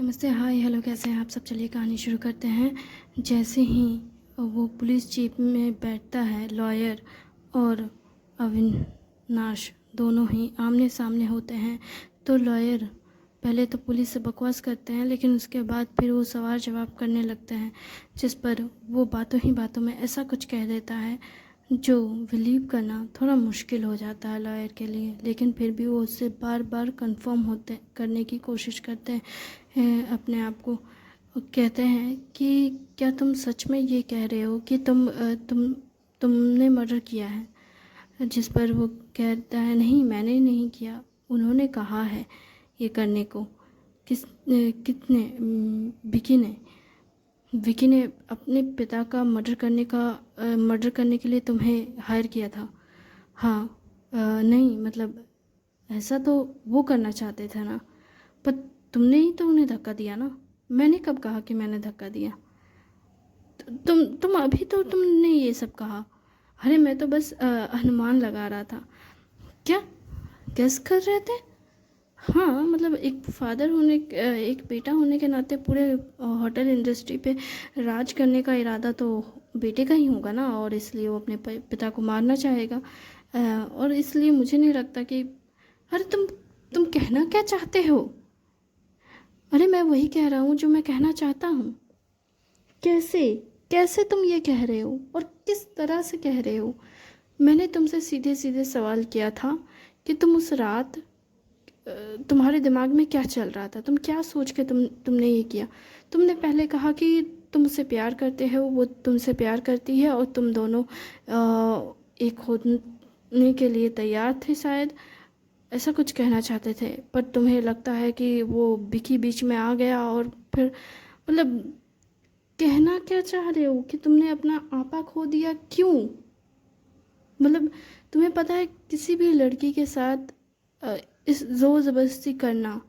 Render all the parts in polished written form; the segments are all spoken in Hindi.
नमस्ते, हाय, हेलो, कैसे हैं आप सब। चलिए कहानी शुरू करते हैं। जैसे ही वो पुलिस जीप में बैठता है, लॉयर और अविनाश दोनों ही आमने सामने होते हैं। तो लॉयर पहले तो पुलिस से बकवास करते हैं, लेकिन उसके बाद फिर वो सवाल जवाब करने लगते हैं, जिस पर वो बातों ही बातों में ऐसा कुछ कह देता है जो बिलीव करना थोड़ा मुश्किल हो जाता है लॉयर के लिए। लेकिन फिर भी वो उससे बार बार कंफर्म होते करने की कोशिश करते हैं अपने आप को। वो कहते हैं कि क्या तुम सच में ये कह रहे हो कि तुमने मर्डर किया है। जिस पर वो कहता है, नहीं, मैंने नहीं किया, उन्होंने कहा है ये करने को। कितने? विकी ने अपने पिता का मर्डर करने के लिए तुम्हें हायर किया था। हाँ। नहीं, मतलब ऐसा तो वो करना चाहते थे ना, पर तुमने ही तो उन्हें धक्का दिया ना। मैंने कब कहा कि मैंने धक्का दिया? तुम अभी तो तुमने ये सब कहा। अरे मैं तो बस अनुमान लगा रहा था। क्या गेस कर रहे थे? हाँ, मतलब एक बेटा होने के नाते पूरे होटल इंडस्ट्री पे राज करने का इरादा तो बेटे का ही होगा ना, और इसलिए वो अपने पिता को मारना चाहेगा। और इसलिए मुझे नहीं लगता कि अरे तुम कहना क्या चाहते हो? अरे मैं वही कह रहा हूँ जो मैं कहना चाहता हूँ। कैसे? कैसे तुम ये कह रहे हो और किस तरह से कह रहे हो? मैंने तुमसे सीधे सीधे सवाल किया था कि तुम उस रात तुम्हारे दिमाग में क्या चल रहा था, तुम क्या सोच के तुमने ये किया। तुमने पहले कहा कि तुम उससे प्यार करते हो, वो तुमसे प्यार करती है, और तुम दोनों एक होने के लिए तैयार थे शायद, ऐसा कुछ कहना चाहते थे। पर तुम्हें लगता है कि वो विकी बीच में आ गया, और फिर मतलब कहना क्या चाह रहे हो कि तुमने अपना आपा खो दिया? क्यों? मतलब तुम्हें पता है किसी भी लड़की के साथ अ, इस ज़ोर ज़बरदस्ती करना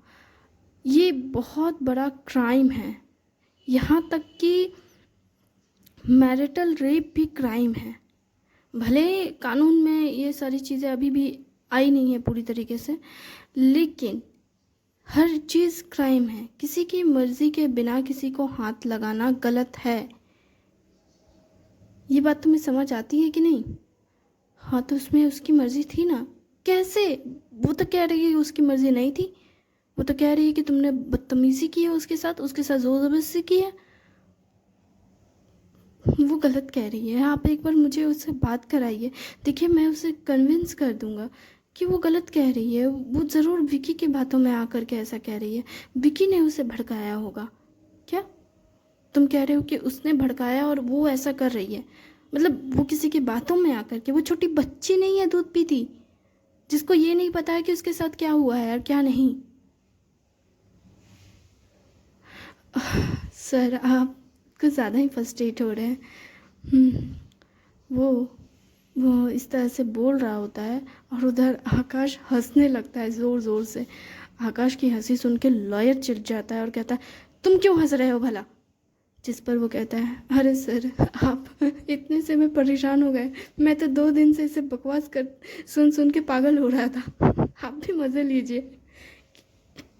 ये बहुत बड़ा क्राइम है। यहाँ तक कि मैरिटल रेप भी क्राइम है। भले कानून में ये सारी चीज़ें अभी भी आई नहीं है पूरी तरीके से, लेकिन हर चीज़ क्राइम है। किसी की मर्ज़ी के बिना किसी को हाथ लगाना गलत है। ये बात तुम्हें समझ आती है कि नहीं? हाँ, तो उसमें उसकी मर्ज़ी थी ना। कैसे? वो तो कह रही है उसकी मर्ज़ी नहीं थी। वो तो कह रही है कि तुमने बदतमीज़ी की है उसके साथ ज़ोर ज़बरदस्ती की है। वो गलत कह रही है। आप एक बार मुझे उससे बात कराइए। देखिए, मैं उसे कन्विंस कर दूंगा कि वो गलत कह रही है। वो ज़रूर विकी की बातों में आकर के ऐसा कह रही है। विकी ने उसे भड़काया होगा। क्या तुम कह रहे हो कि उसने भड़काया और वो ऐसा कर रही है? मतलब वो किसी की बातों में आकर के, वो छोटी बच्ची नहीं है दूध पीती, जिसको ये नहीं पता है कि उसके साथ क्या हुआ है और क्या नहीं। सर, आप कुछ ज़्यादा ही फ्रस्ट्रेट हो रहे हैं। वो वो इस तरह से बोल रहा होता है, और उधर आकाश हंसने लगता है ज़ोर ज़ोर से। आकाश की हंसी सुन के लॉयर चिढ़ जाता है और कहता है, तुम क्यों हंस रहे हो भला? जिस पर वो कहता है, अरे सर, आप इतने से मैं परेशान हो गए। मैं तो 2 दिन से इसे बकवास कर सुन सुन के पागल हो रहा था। आप भी मज़े लीजिए।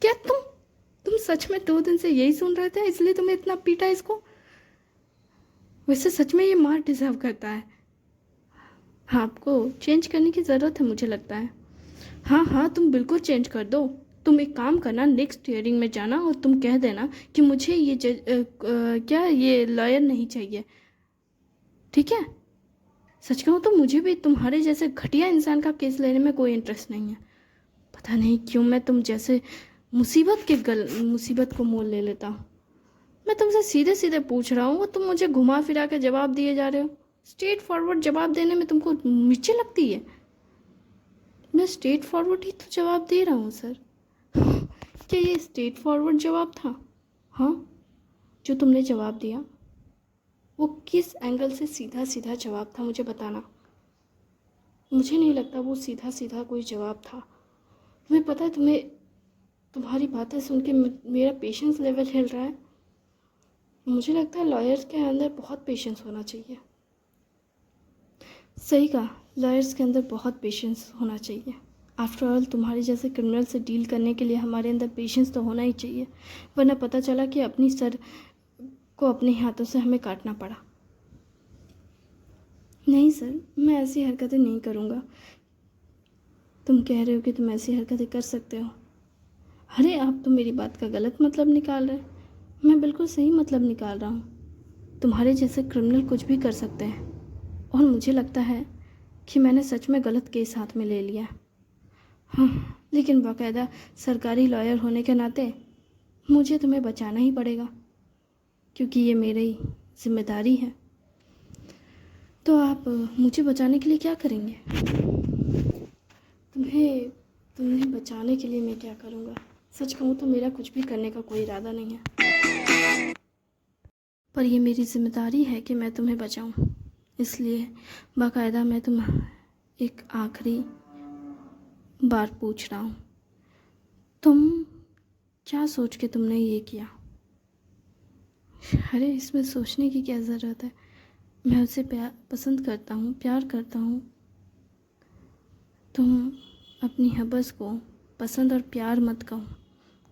क्या तुम सच में 2 दिन से यही सुन रहे थे, इसलिए तुम्हें इतना पीटा इसको? वैसे सच में ये मार डिजर्व करता है। हाँ, आपको चेंज करने की ज़रूरत है, मुझे लगता है। हाँ हाँ, तुम बिल्कुल चेंज कर दो। तुम एक काम करना, नेक्स्ट हियरिंग में जाना और तुम कह देना कि मुझे ये क्या ये लॉयर नहीं चाहिए। ठीक है? सच कहूँ तो मुझे भी तुम्हारे जैसे घटिया इंसान का केस लेने में कोई इंटरेस्ट नहीं है। पता नहीं क्यों मैं तुम जैसे मुसीबत को मोल ले लेता हूँ। मैं तुमसे सीधे सीधे पूछ रहा हूँ, वो तुम मुझे घुमा फिरा के जवाब दिए जा रहे हो। स्ट्रेट फॉरवर्ड जवाब देने में तुमको मिर्ची लगती है। मैं स्ट्रेट फॉरवर्ड ही तो जवाब दे रहा हूँ सर। क्या ये स्ट्रेट फॉरवर्ड जवाब था? हाँ, जो तुमने जवाब दिया वो किस एंगल से सीधा सीधा जवाब था, मुझे बताना। मुझे नहीं लगता वो सीधा सीधा कोई जवाब था। तुम्हें पता है, तुम्हारी बातें सुन के मेरा पेशेंस लेवल हिल रहा है। मुझे लगता है लॉयर्स के अंदर बहुत पेशेंस होना चाहिए। सही कहा, लॉयर्स के अंदर बहुत पेशेंस होना चाहिए। आफ्टर ऑल तुम्हारे जैसे क्रिमिनल से डील करने के लिए हमारे अंदर पेशेंस तो होना ही चाहिए, वरना पता चला कि अपनी सर को अपने हाथों से हमें काटना पड़ा। नहीं सर, मैं ऐसी हरकतें नहीं करूँगा। तुम कह रहे हो कि तुम ऐसी हरकतें कर सकते हो। अरे आप तो मेरी बात का गलत मतलब निकाल रहे हैं। मैं बिल्कुल सही मतलब निकाल रहा हूँ। तुम्हारे जैसे क्रिमिनल कुछ भी कर सकते हैं, और मुझे लगता है कि मैंने सच में गलत केस हाथ में ले लिया। हाँ, लेकिन बाकायदा सरकारी लॉयर होने के नाते मुझे तुम्हें बचाना ही पड़ेगा, क्योंकि ये मेरी जिम्मेदारी है। तो आप मुझे बचाने के लिए क्या करेंगे? तुम्हें बचाने के लिए मैं क्या करूँगा? सच कहूँ तो मेरा कुछ भी करने का कोई इरादा नहीं है, पर ये मेरी जिम्मेदारी है कि मैं तुम्हें बचाऊँ। इसलिए बाकायदा मैं तुम्हें एक आखिरी बार पूछ रहा हूँ, तुम क्या सोच के तुमने ये किया? अरे इसमें सोचने की क्या ज़रूरत है? मैं उसे पसंद करता हूँ, प्यार करता हूँ। तुम अपनी हवस को पसंद और प्यार मत कहो,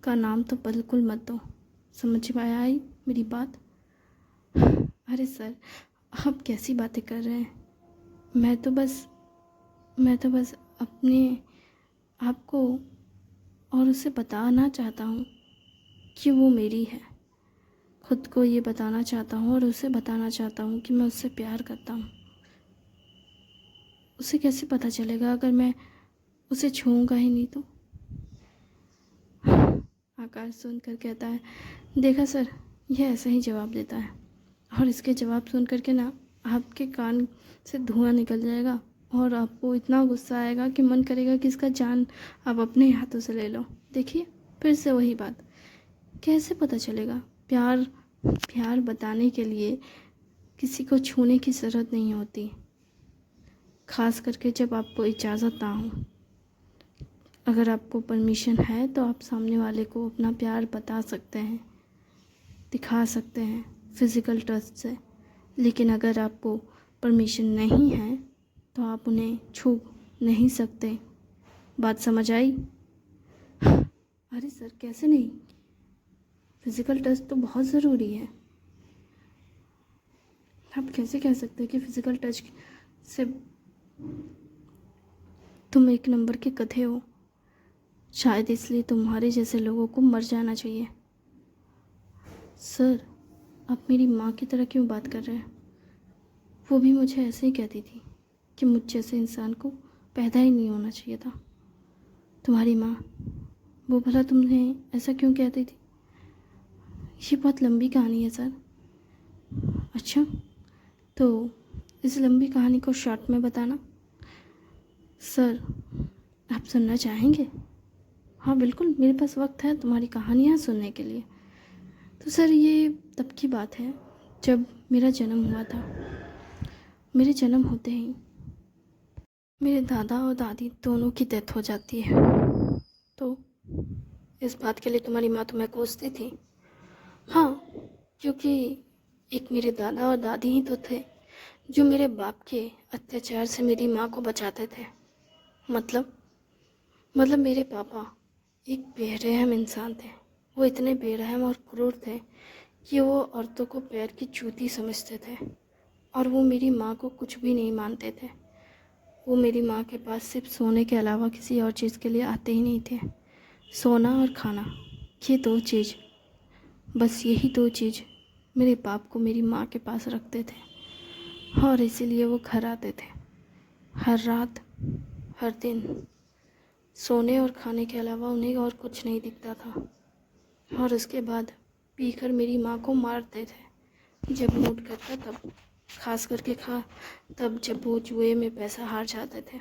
का नाम तो बिल्कुल मत दो। समझ में आई मेरी बात? अरे सर, आप कैसी बातें कर रहे हैं? मैं तो बस अपने आपको और उसे बताना चाहता हूँ कि वो मेरी है। खुद को ये बताना चाहता हूँ और उसे बताना चाहता हूँ कि मैं उससे प्यार करता हूँ। उसे कैसे पता चलेगा अगर मैं उसे छूऊंगा ही नहीं तो? आकाश सुनकर कहता है, देखा सर, यह ऐसा ही जवाब देता है, और इसके जवाब सुन कर के ना आपके कान से धुआं निकल जाएगा और आपको इतना गुस्सा आएगा कि मन करेगा कि इसका जान आप अपने हाथों से ले लो। देखिए, फिर से वही बात, कैसे पता चलेगा? प्यार बताने के लिए किसी को छूने की ज़रूरत नहीं होती, ख़ास करके जब आपको इजाज़त ना हो। अगर आपको परमिशन है तो आप सामने वाले को अपना प्यार बता सकते हैं, दिखा सकते हैं फिज़िकल टच से। लेकिन अगर आपको परमिशन नहीं है तो आप उन्हें छू नहीं सकते। बात समझ आई? अरे सर, कैसे नहीं? फिज़िकल टच तो बहुत ज़रूरी है। आप कैसे कह सकते हैं कि फ़िज़िकल टच से तुम एक नंबर के गधे हो? शायद इसलिए तुम्हारे जैसे लोगों को मर जाना चाहिए। सर, आप मेरी माँ की तरह क्यों बात कर रहे हैं? वो भी मुझे ऐसे ही कहती थी कि मुझ जैसे इंसान को पैदा ही नहीं होना चाहिए था। तुम्हारी माँ, वो भला तुम्हें ऐसा क्यों कहती थी? ये बहुत लंबी कहानी है सर। अच्छा, तो इस लंबी कहानी को शॉर्ट में बताना। सर, आप सुनना चाहेंगे? हाँ बिल्कुल, मेरे पास वक्त है तुम्हारी कहानियाँ सुनने के लिए। तो सर, ये तब की बात है जब मेरा जन्म हुआ था। मेरे जन्म होते ही मेरे दादा और दादी दोनों की डेथ हो जाती है। तो इस बात के लिए तुम्हारी माँ तुम्हें कोसती थी? हाँ, क्योंकि एक मेरे दादा और दादी ही तो थे जो मेरे बाप के अत्याचार से मेरी माँ को बचाते थे। मतलब मेरे पापा एक बेरहम इंसान थे। वो इतने बेरहम और क्रूर थे कि वो औरतों को पैर की जूती समझते थे, और वो मेरी माँ को कुछ भी नहीं मानते थे। वो मेरी माँ के पास सिर्फ सोने के अलावा किसी और चीज़ के लिए आते ही नहीं थे। सोना और खाना, ये दो चीज़, बस यही दो चीज़ मेरे बाप को मेरी माँ के पास रखते थे, और इसीलिए वो घर आते थे हर रात, हर दिन। सोने और खाने के अलावा उन्हें और कुछ नहीं दिखता था, और उसके बाद पीकर मेरी माँ को मारते थे जब मूड करता तब, खास करके तब जब वो जुए में पैसा हार जाते थे।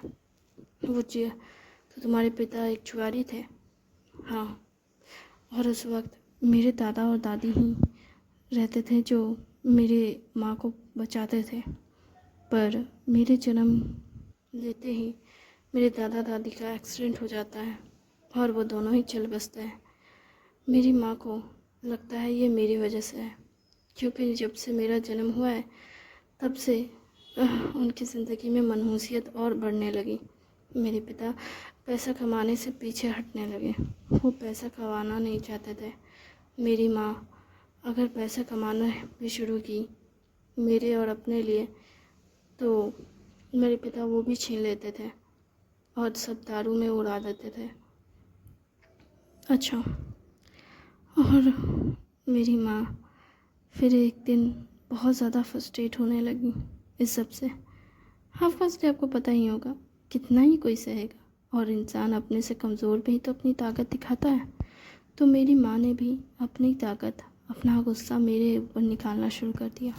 तो तुम्हारे पिता एक जुआरी थे। हाँ, और उस वक्त मेरे दादा और दादी ही रहते थे जो मेरे माँ को बचाते थे। पर मेरे जन्म लेते ही मेरे दादा दादी का एक्सीडेंट हो जाता है और वो दोनों ही चल बसते हैं। मेरी माँ को लगता है ये मेरी वजह से है, क्योंकि जब से मेरा जन्म हुआ है तब से उनकी ज़िंदगी में मनहूसियत और बढ़ने लगी। मेरे पैसा कमाने से पीछे हटने लगे। वो पैसा कमाना नहीं चाहते थे। मेरी माँ अगर पैसा कमाना भी शुरू की मेरे और अपने लिए, तो मेरे पिता वो भी छीन लेते थे और सब दारू में उड़ा देते थे। अच्छा, और मेरी माँ फिर एक दिन बहुत ज़्यादा फ्रस्ट्रेट होने लगी इस सब से। हाँ, फर्स्ट डे आपको पता ही होगा, कितना ही कोई सहेगा, और इंसान अपने से कमज़ोर भी तो अपनी ताकत दिखाता है। तो मेरी माँ ने भी अपनी ताकत, अपना गुस्सा मेरे ऊपर निकालना शुरू कर दिया।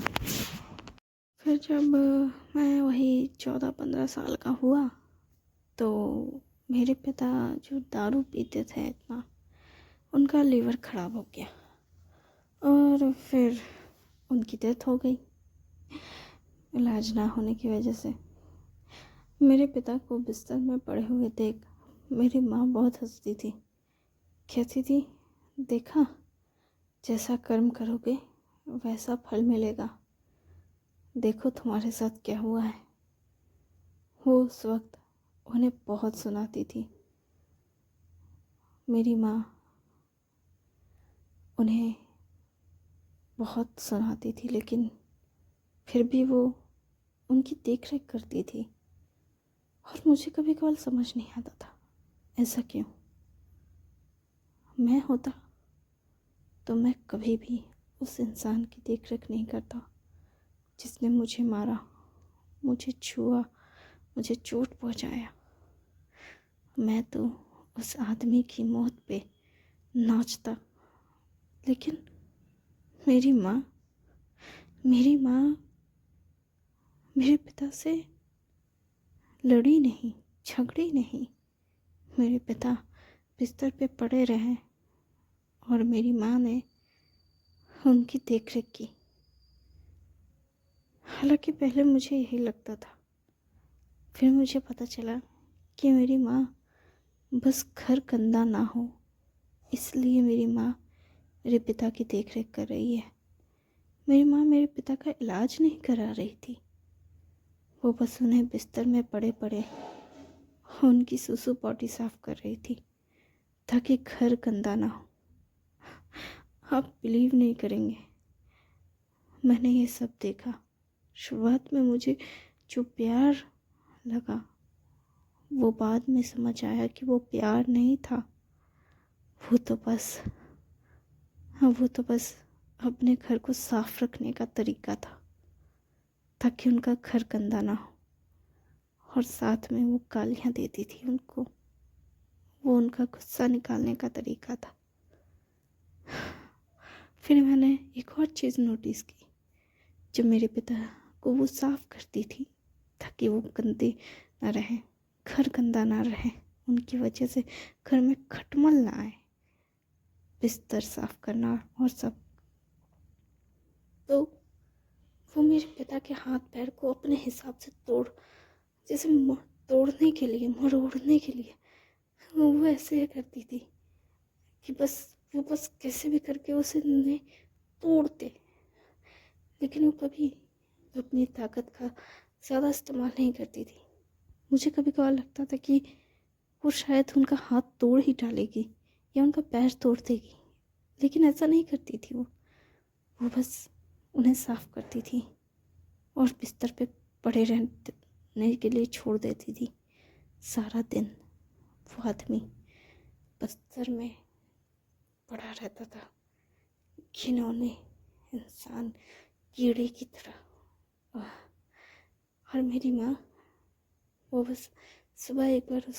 फिर जब मैं वही 14-15 साल का हुआ तो मेरे पिता जो दारू पीते थे इतना, उनका लीवर ख़राब हो गया और फिर उनकी डेथ हो गई इलाज ना होने की वजह से। मेरे पिता को बिस्तर में पड़े हुए देख मेरी माँ बहुत हंसती थी। कहती थी, देखा, जैसा कर्म करोगे वैसा फल मिलेगा। देखो तुम्हारे साथ क्या हुआ है। वो उस वक्त उन्हें बहुत सुनाती थी। मेरी माँ उन्हें बहुत सुनाती थी, लेकिन फिर भी वो उनकी देख रेख करती थी। और मुझे कभी कभार समझ नहीं आता था ऐसा क्यों। मैं होता तो मैं कभी भी उस इंसान की देख रेख नहीं करता जिसने मुझे मारा, मुझे छुआ, मुझे चोट पहुंचाया। मैं तो उस आदमी की मौत पे नाचता। लेकिन मेरी माँ मेरे पिता से लड़ी नहीं, झगड़ी नहीं। मेरे पिता बिस्तर पे पड़े रहे और मेरी माँ ने उनकी देख रेख की। हालांकि पहले मुझे यही लगता था, फिर मुझे पता चला कि मेरी माँ बस घर गंदा ना हो इसलिए मेरी माँ मेरे पिता की देख रेख कर रही है। मेरी माँ मेरे पिता का इलाज नहीं करा रही थी, वो बस उन्हें बिस्तर में पड़े पड़े उनकी सुसु पॉटी साफ कर रही थी ताकि घर गंदा ना हो। आप बिलीव नहीं करेंगे, मैंने ये सब देखा। शुरुआत में मुझे जो प्यार लगा वो बाद में समझ आया कि वो प्यार नहीं था, वो तो बस अपने घर को साफ रखने का तरीका था ताकि उनका घर गंदा ना हो। और साथ में वो गालियाँ देती थी उनको, वो उनका गुस्सा निकालने का तरीका था। फिर मैंने एक और चीज़ नोटिस की, जब मेरे पिता को वो साफ करती थी ताकि वो गंदे ना रहे, घर गंदा ना रहे, उनकी वजह से घर में खटमल ना आए, बिस्तर साफ करना और सब, तो वो मेरे पिता के हाथ पैर को अपने हिसाब से जैसे तोड़ने के लिए, मरोड़ने के लिए वो ऐसे करती थी कि वो बस कैसे भी करके उसे उन्हें तोड़ते। लेकिन वो कभी अपनी ताकत का ज़्यादा इस्तेमाल नहीं करती थी। मुझे कभी कभार लगता था कि वो शायद उनका हाथ तोड़ ही डालेगी या उनका पैर तोड़ देगी, लेकिन ऐसा नहीं करती थी। वो बस उन्हें साफ करती थी और बिस्तर पे पड़े रहने के लिए छोड़ देती थी। सारा दिन वो आदमी बिस्तर में पड़ा रहता था, घिनौने इंसान, कीड़े की तरह। और मेरी माँ वो बस सुबह एक बार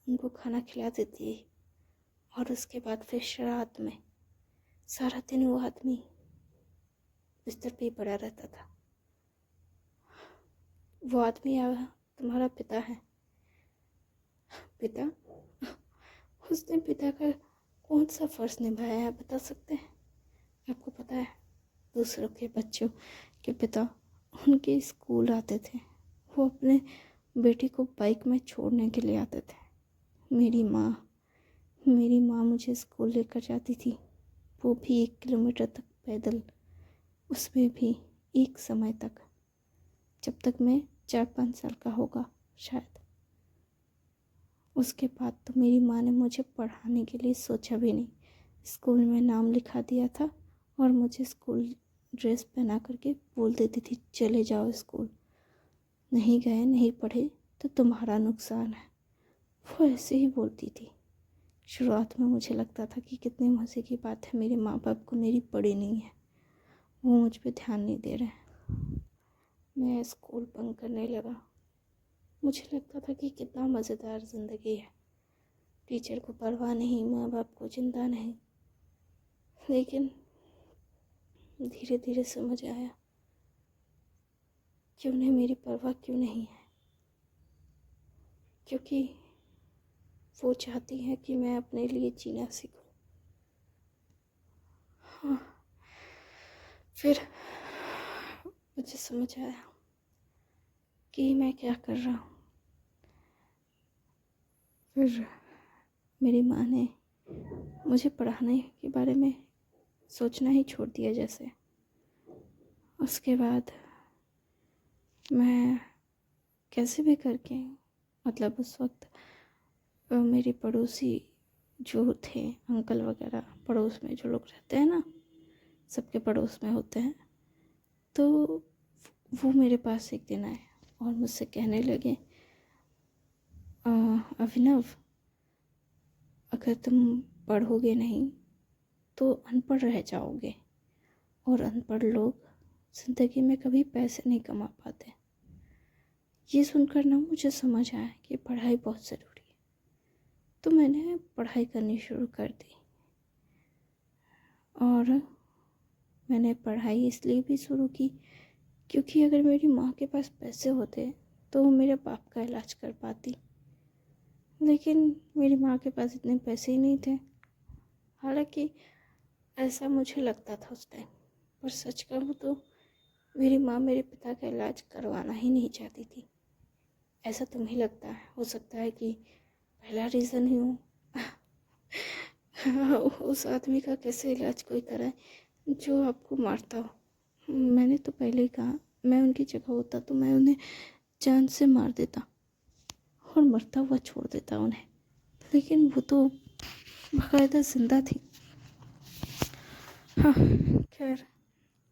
उनको खाना खिला देती है और उसके बाद फिर रात में सारा दिन वो आदमी बिस्तर पे ही पड़ा रहता था। वो आदमी तुम्हारा पिता है। पिता? उसने पिता का कौन सा फ़र्ज़ निभाया है, बता सकते हैं? आपको पता है, दूसरों के बच्चों के पिता उनके स्कूल आते थे, वो अपने बेटी को बाइक में छोड़ने के लिए आते थे। मेरी माँ मुझे स्कूल लेकर जाती थी, वो भी 1 किलोमीटर तक पैदल, उसमें भी एक समय तक, जब तक मैं 4-5 साल का होगा शायद। उसके बाद तो मेरी माँ ने मुझे पढ़ाने के लिए सोचा भी नहीं। स्कूल में नाम लिखा दिया था और मुझे स्कूल ड्रेस पहना करके बोल देती थी चले जाओ स्कूल, नहीं गए नहीं पढ़े तो तुम्हारा नुकसान है। वो ऐसे ही बोलती थी। शुरुआत में मुझे लगता था कि कितनी मज़े की बात है, मेरे माँ बाप को मेरी पड़ी नहीं है, वो मुझ पे ध्यान नहीं दे रहे। मैं स्कूल बंक करने लगा। मुझे लगता था कि कितना मज़ेदार ज़िंदगी है, टीचर को परवाह नहीं, माँ बाप को चिंता नहीं। लेकिन धीरे धीरे समझ आया कि उन्हें मेरी परवाह क्यों नहीं है, क्योंकि वो चाहती हैं कि मैं अपने लिए जीना सीखूं। हाँ, फिर मुझे समझ आया कि मैं क्या कर रहा हूँ। फिर मेरी माँ ने मुझे पढ़ाने के बारे में सोचना ही छोड़ दिया जैसे। उसके बाद मैं कैसे भी करके, मतलब उस वक्त मेरी पड़ोसी जो थे, अंकल वगैरह, पड़ोस में जो लोग रहते हैं ना, सबके पड़ोस में होते हैं, तो वो मेरे पास एक दिन आए और मुझसे कहने लगे, अभिनव, अगर तुम पढ़ोगे नहीं तो अनपढ़ रह जाओगे, और अनपढ़ लोग ज़िंदगी में कभी पैसे नहीं कमा पाते। ये सुनकर ना मुझे समझ आया कि पढ़ाई बहुत ज़रूरी है, तो मैंने पढ़ाई करनी शुरू कर दी। और मैंने पढ़ाई इसलिए भी शुरू की क्योंकि अगर मेरी माँ के पास पैसे होते तो वो मेरे बाप का इलाज कर पाती, लेकिन मेरी माँ के पास इतने पैसे ही नहीं थे। हालांकि ऐसा मुझे लगता था उस टाइम, पर सच कहूँ तो मेरी माँ मेरे पिता का इलाज करवाना ही नहीं चाहती थी। ऐसा तुम्हें लगता है, हो सकता है कि पहला रीज़न ही हो। उस आदमी का कैसे इलाज कोई कराए जो आपको मारता हो। मैंने तो पहले ही कहा, मैं उनकी जगह होता तो मैं उन्हें जान से मार देता और मरता हुआ छोड़ देता उन्हें, लेकिन वो तो बाकायदा जिंदा थी। हाँ, खैर,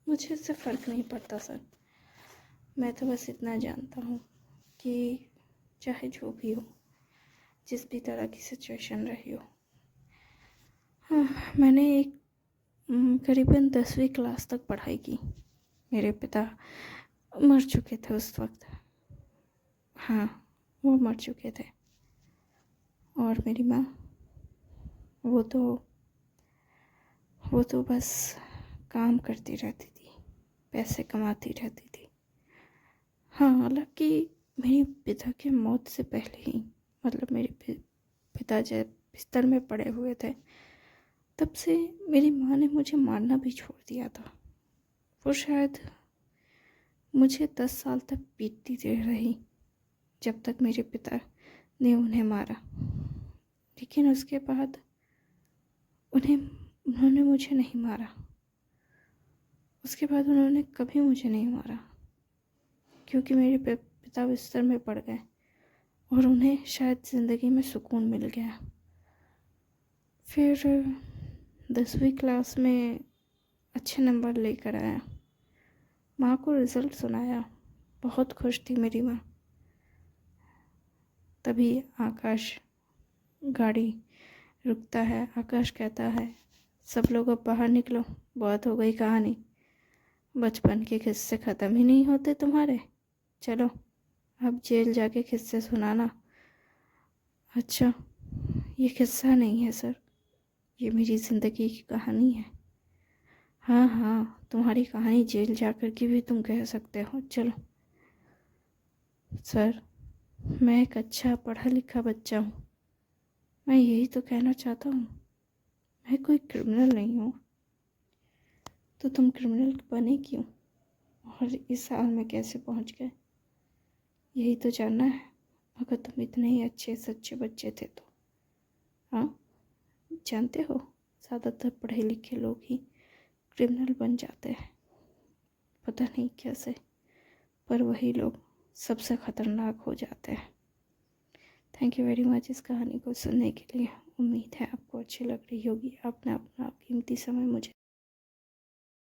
मुझे इससे फ़र्क नहीं पड़ता सर। मैं तो बस इतना जानता हूँ कि चाहे जो भी हो, जिस भी तरह की सिचुएशन रही हो, हाँ, मैंने एक करीबन 10वीं क्लास तक पढ़ाई की। मेरे पिता मर चुके थे उस वक्त। हाँ, वो मर चुके थे। और मेरी माँ, वो तो बस काम करती रहती थी, पैसे कमाती रहती थी। हाँ, हालांकि मेरे पिता की मौत से पहले ही, मतलब मेरे पिता जब बिस्तर में पड़े हुए थे, तब से मेरी माँ ने मुझे मारना भी छोड़ दिया था। वो शायद मुझे 10 साल तक पीटती रही जब तक मेरे पिता ने उन्हें मारा, लेकिन उसके बाद उन्होंने मुझे नहीं मारा। उसके बाद उन्होंने कभी मुझे नहीं मारा, क्योंकि मेरे पिता बिस्तर में पड़ गए और उन्हें शायद ज़िंदगी में सुकून मिल गया। फिर 10वीं क्लास में अच्छे नंबर लेकर आया, माँ को रिज़ल्ट सुनाया, बहुत खुश थी मेरी माँ। तभी आकाश, गाड़ी रुकता है, आकाश कहता है, सब लोग अब बाहर निकलो, बहुत हो गई कहानी, बचपन के किस्से ख़त्म ही नहीं होते तुम्हारे, चलो अब जेल जाके किस्से सुनाना। अच्छा, ये किस्सा नहीं है सर, ये मेरी ज़िंदगी की कहानी है। हाँ हाँ, तुम्हारी कहानी जेल जाकर की भी तुम कह सकते हो, चलो। सर, मैं एक अच्छा पढ़ा लिखा बच्चा हूँ, मैं यही तो कहना चाहता हूँ, मैं कोई क्रिमिनल नहीं हूँ। तो तुम क्रिमिनल बने क्यों, और इस हाल में कैसे पहुँच गए, यही तो जानना है। अगर तुम इतने ही अच्छे सच्चे बच्चे थे तो। हाँ, जानते हो, ज़्यादातर पढ़े लिखे लोग ही क्रिमिनल बन जाते हैं, पता नहीं कैसे, पर वही लोग सबसे ख़तरनाक हो जाते हैं। थैंक यू वेरी मच इस कहानी को सुनने के लिए। उम्मीद है आपको अच्छी लग रही होगी। आपने अपना कीमती समय मुझे